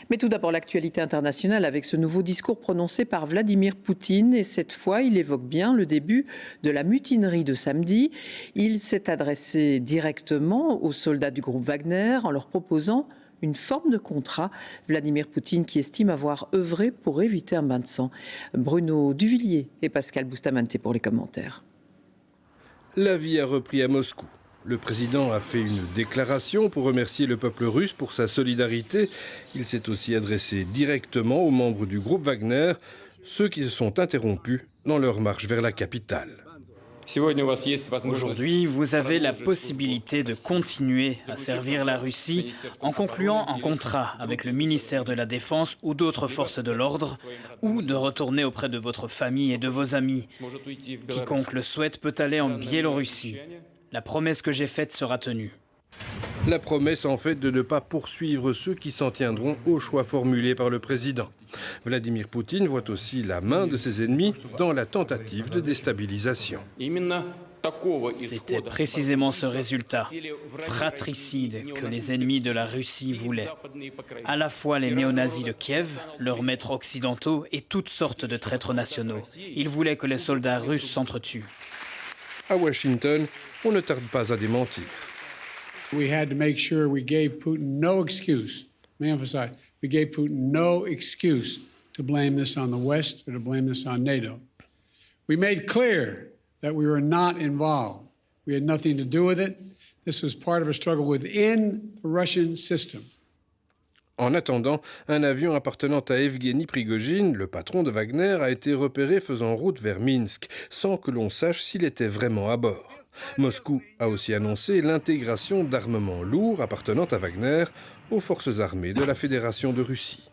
Mais tout d'abord, l'actualité internationale avec ce nouveau discours prononcé par Vladimir Poutine. Et cette fois, il évoque bien le début de la mutinerie de samedi. Il s'est adressé directement aux soldats du groupe Wagner en leur proposant une forme de contrat. Vladimir Poutine qui estime avoir œuvré pour éviter un bain de sang. Bruno Duvillier et Pascal Bustamante pour les commentaires. La vie a repris à Moscou. Le président a fait une déclaration pour remercier le peuple russe pour sa solidarité. Il s'est aussi adressé directement aux membres du groupe Wagner, ceux qui se sont interrompus dans leur marche vers la capitale. Aujourd'hui, vous avez la possibilité de continuer à servir la Russie en concluant un contrat avec le ministère de la Défense ou d'autres forces de l'ordre, ou de retourner auprès de votre famille et de vos amis. Quiconque le souhaite peut aller en Biélorussie. La promesse que j'ai faite sera tenue. La promesse en fait de ne pas poursuivre ceux qui s'en tiendront au choix formulé par le président. Vladimir Poutine voit aussi la main de ses ennemis dans la tentative de déstabilisation. C'était précisément ce résultat fratricide que les ennemis de la Russie voulaient. À la fois les néo-nazis de Kiev, leurs maîtres occidentaux et toutes sortes de traîtres nationaux. Ils voulaient que les soldats russes s'entretuent. À Washington, on ne tarde pas à démentir. We had to make sure we gave Putin no excuse. Let me emphasize, we gave Putin no excuse to blame this on the West or to blame this on NATO. We made clear that we were not involved. We had nothing to do with it. This was part of a struggle within the Russian system. En attendant, un avion appartenant à Evgeny Prigojine, le patron de Wagner, a été repéré faisant route vers Minsk, sans que l'on sache s'il était vraiment à bord. Moscou a aussi annoncé l'intégration d'armements lourds appartenant à Wagner aux forces armées de la Fédération de Russie.